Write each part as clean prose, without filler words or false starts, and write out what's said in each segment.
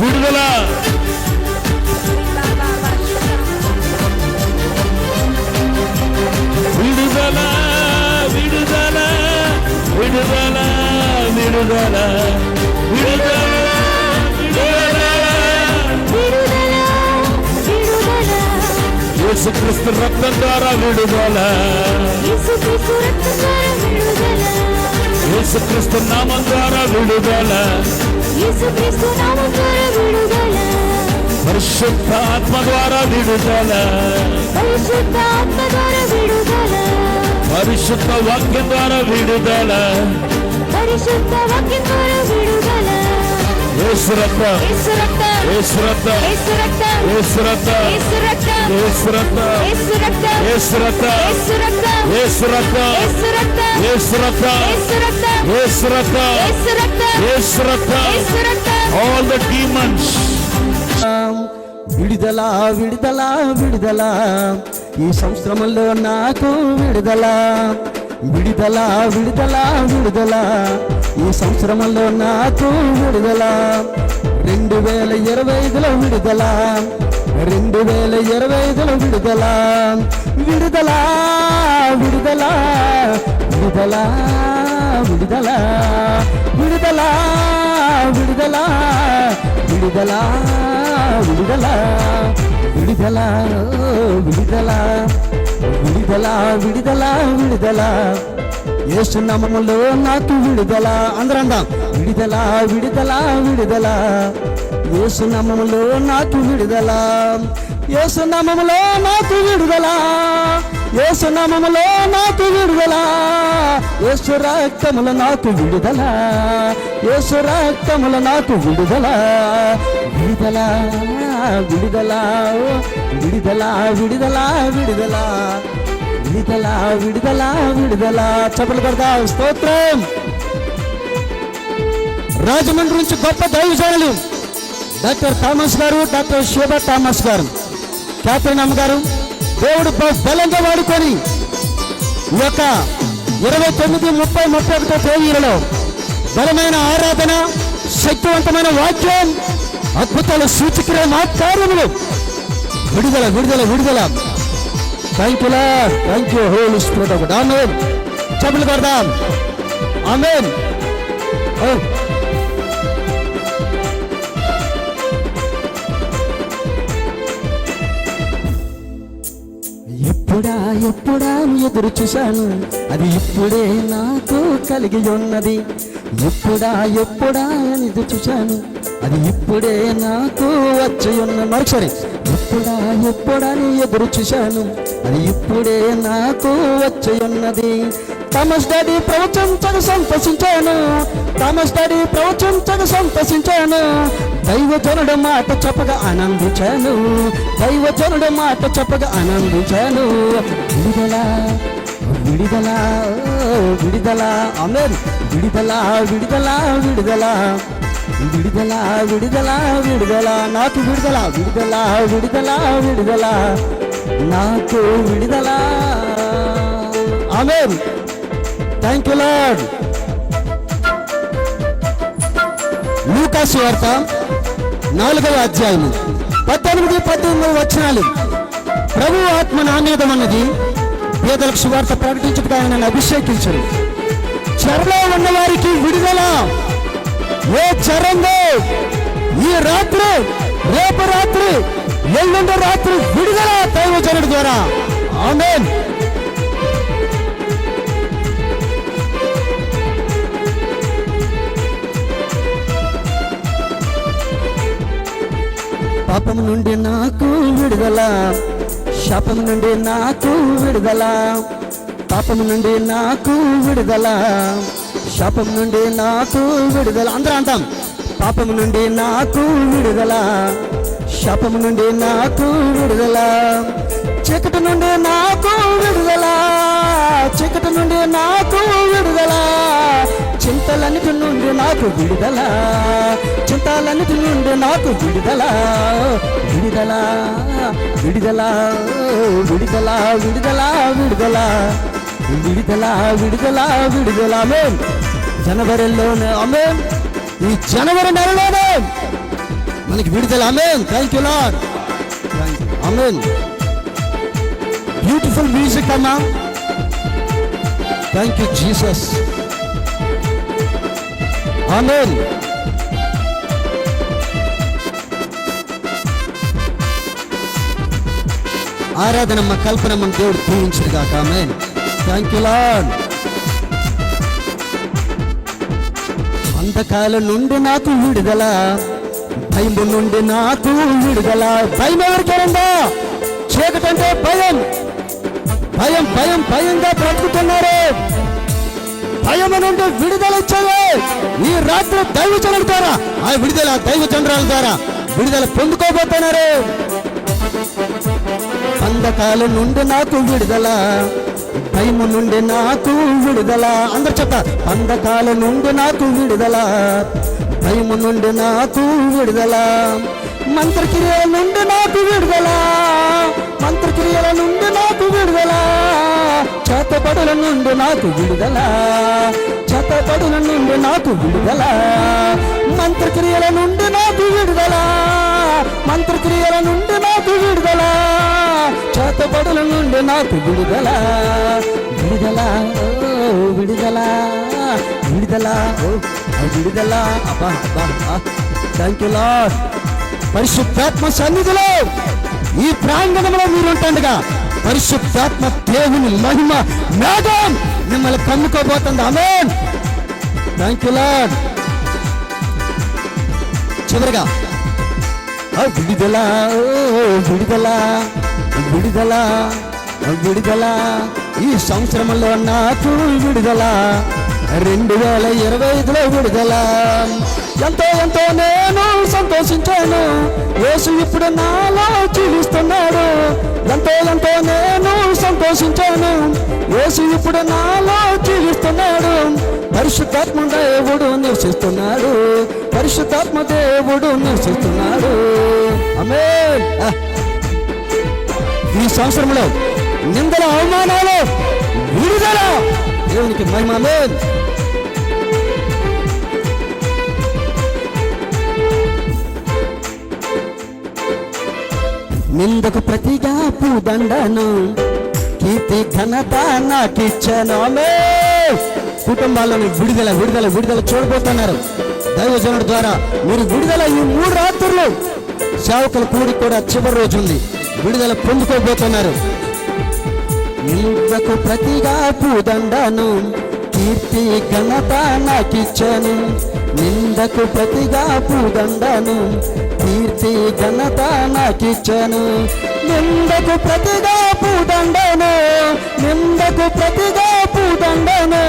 విడుదల. విడుదల విడుదల విడుదల విడుదల విడుదల యేసుక్రీస్తు రక్తం ద్వారా విడుదల. యేసుక్రీస్తు నామం ద్వారా విడుదల. పరిశుద్ధ ఆత్మ ద్వారా విడుదల. పరిశుద్ధ వాక్యం ద్వారా విడుదల. యేసు రక్తం, యేసు రక్తం, యేసు రక్తం, యేసు రక్తం, యేసు రక్తం, యేసు రక్తం, యేసు రక్తం, యేసు రక్తం, యేసు రక్తం. All the demons. విడుదల విడుదల విడుదల, ఈ సంవత్సరంలో నాకు విడుదల. విడుదల విడుదల విడుదల, ఈ సంవత్సరంలో నాకు విడుదల. 2025లో విడుదల, 2025లో విడుదల. విడుదల విడుదల విడుదల విడుదల విడుదల విడుదల విడుదల విడుదల విడుదల విడుదల విడుదల విడుదల విడుదల. యేసు నామములో నాకు విడుదల. అందరందాం. విడుదల విడుదల విడుదల, యేసు నామములో నాకు విడుదల. యేసు నామములో నాకు విడుదల. యేసు నామములో నాకు విడుదల. యేసు రక్తముల నాకు విడుదల. యేసు రక్తముల నాకు విడుదల. విడుదల విడుదల విడుదల విడుదల విడుదల విడుదల విడుదల విడుదల. చప్పట్లు కొడతాం. స్తోత్రం. రాజమండ్రి నుంచి గొప్ప దైవజనులు డాక్టర్ థామస్ గారు, డాక్టర్ శోభా థామస్ గారు, క్యాథరిన్ అమ్మ గారు దేవుడు బలంగా వాడుకొని ఈ యొక్క 29, 30, 31 తేదీలలో బలమైన ఆరాధన, శక్తివంతమైన వాక్యం, అద్భుతాలు, సూచక్రియ కార్యములు, విడుదల విడుదల విడుదల. Thank you Lord, thank you Holy Spirit of God. ఆమేన్. చప్పట్లు కొడదాం. ఆమేన్. ఎప్పుడా ఎప్పుడా ఎదురు చూశాను, అది ఇప్పుడే నాకు కలిగి ఉన్నది. ఎప్పుడా ఎప్పుడా ఎదురు చూశాను, అది ఇప్పుడే నాకు వచ్చి ఉన్న. మరొకసారి. ఎప్పుడా ఎప్పుడని ఎదురు చూశాను, అది ఇప్పుడే నాకు వచ్చి ఉన్నది. థామస్ డాడీ ప్రవచించక సంతోషించాను, థామస్ డాడీ ప్రవచించక సంతోషించాను. దైవజనుడు మాట చెప్పగా ఆనందించాను, దైవజనుడు మాట చెప్పగా ఆనందించాను. విడుదల విడుదల విడుదల. ఆమేన్. విడుదల విడుదల విడుదల విడుదల విడుదల విడుదల. నాకు విడుదల విడుదల విడుదల విడుదల, నాకు విడుదల. ఆమేన్. Thank you Lord. లూకా సువార్త 4వ అధ్యాయము 18, 19 వచనాలు. ప్రభు ఆత్మ నా మీద ఉన్నది, పేదలకు సువార్త ప్రకటించుటకు ఆయన నన్ను అభిషేకించరు. చెరలో ఉన్న వారికి విడుదల. ఏ చెరందో ఈ రాత్రి, రేపు రాత్రి, ఎల్లుండి రాత్రి విడుదల దైవజనుడి ద్వారా. ఆమేన్. పాపము నుండి నాకు విడుదల, శాపము నుండి నాకు విడుదల. పాపము నుండి నాకు విడుదల, శాపం నుండి నాకు విడుదల. అందరూ అంటాం. పాపము నుండి నాకు విడుదల, శాపము నుండి నాకు విడుదల. చీకటి నుండి నాకు విడుదల, చీకటి నుండి నాకు విడుదల. చింతలన్నిటి నుండి నాకు విడుదల, చింతలన్నిటి నుండి నాకు విడుదల. విడుదల విడుదల విడుదల విడుదల విడుదల విడుదల విడుదల విడుదల. ఆమేన్. జనవరిలోనే, ఆమేన్, ఈ జనవరి నెలలోనే మనకి విడుదల. ఆమేన్. Thank you Lord. ఆమేన్. బ్యూటిఫుల్ మ్యూజిక్ అమ్మా. Thank you Jesus. ఆమేన్. ఆరాధనమ్మ కల్పనమ్మ దేవుడు దీవించుగా. ఆమేన్. Thank you Lord. అంధకాల నుండి నాకు విడుదల, భయం నుండి నాకు విడుదల. భయం ఎవరికేనందా? చీకటంటే భయం. భయం భయం భయంగా బ్రతుకుతున్నారు. భయం నుండి విడుదల ఇచ్చేది ఈ రాత్రి దైవజనుల ద్వారా. ఆ విడుదల దైవజనుల ద్వారా విడుదల పొందుకోబోతున్నారు. అంధకాల నుండి నాకు విడుదల, భయం నుండి నాకు విడుదల. అందరు చెప్తా. అంధకాల నుండి నాకు విడుదల, భయం నుండి నాకు విడుదల. మంత్రక్రియల నుండి నాకు విడుదల, మంత్రక్రియల నుండి నాకు విడుదల. చేతబడుల నుండి నాకు విడుదల, చేతబడుల నుండి నాకు విడుదల. మంత్రక్రియల నుండి నాకు విడుదల, మంత్రక్రియల నుండి నాకు విడుదల. చేతబడుల నుండి నాకు విడుదల, విడుదల విడుదల విడుదల విడుదల. అబ్బా అబ్బా. Thank you lord. పరిశుద్ధాత్మ సన్నిధిలో ఈ ప్రాంగణంలో మీరు ఉంటుండగా పరిశుద్ధాత్మ దేవుని మహిమ మేఘం మిమ్మల్ని కమ్ముకోబోతుంది. ఆమేన్. Thank you Lord. చివరిగా విడుదల విడుదల విడుదల విడుదల. ఈ సంవత్సరంలో నాకు విడుదల, 2025లో విడుదల. ఎంతో ఎంతో నేను సంతోషించాను, యేసు ఇప్పుడు నాలో జీవిస్తున్నాడు. ఎంతో ఎంతో నేను సంతోషించాను, యేసు ఇప్పుడు నాలో జీవిస్తున్నాడు. పరిశుద్ధాత్మ దేవుడు నివసిస్తున్నాడు, పరిశుద్ధాత్మ దేవుడు నివసిస్తున్నాడు. ఆమేన్. ఈ సంవత్సరంలో నిందల అవమానాలు విడుదల. దేవునికి మహిమ. ఆమేన్. నిందకు ప్రతిగా పూదండను, కీర్తి ఘనత నాకిచ్చను. ఆమేన్. కుటుంబాలను విడుదల విడుదల విడుదల చూడబోతున్నారు దైవజనుడి ద్వారా. మీరు విడుదల ఈ 3 రాత్రులు సేవకుల కూడి కూడా చివరి రోజు ఉంది. విడుదల పొందుకోబోతున్నారు. నిందకు ప్రతిగా పూదండను, కీర్తి ఘనత నాకిచ్చను. నిందకు ప్రతిగా పూదండను, కీర్తి ఘనత నాకిచ్చను. నిందకు ప్రతిగా పూదండను, నిందకు ప్రతిగా పూదండను.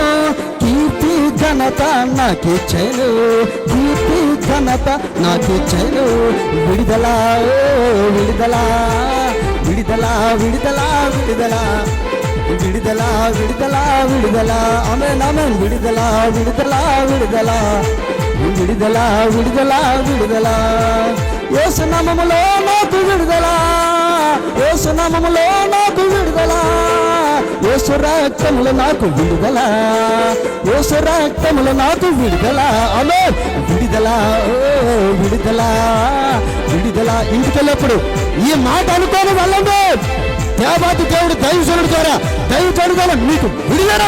కీర్తి ఘనత నాకిచ్చను, కీర్తి ఘనత నాకిచ్చను. విడుదల విడుదల విడుదల విడుదల విడుదల విడుదల విడుదల విడుదల. ఆమేన్ ఆమేన్. విడుదల విడుదల విడుదల విడుదల విడుదల విడుదల. యేసు నామములో నాకు విడుదల, యేసు నామములో నాకు విడుదల. యేసు రక్తములో నాకు విడుదల, యేసు రక్తములో నాకు విడుదల. ఆమేన్. విడుదల విడుదల విడుదల. ఇంటికెళ్ళప్పుడు ఈ మాట అనుకోని వెళ్ళండి. దేవాది దేవుడు దైవజనుడి ద్వారా, దైవజనుడి ద్వారా మీకు విడుదల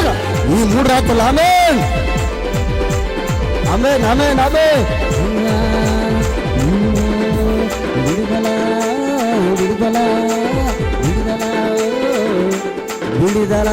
ఈ 3 రాత్రులు. ఆమేన్ ఆమేన్ ఆమేన్ ఆమేన్. విడుదల విడుదల విడుదల విడుదల.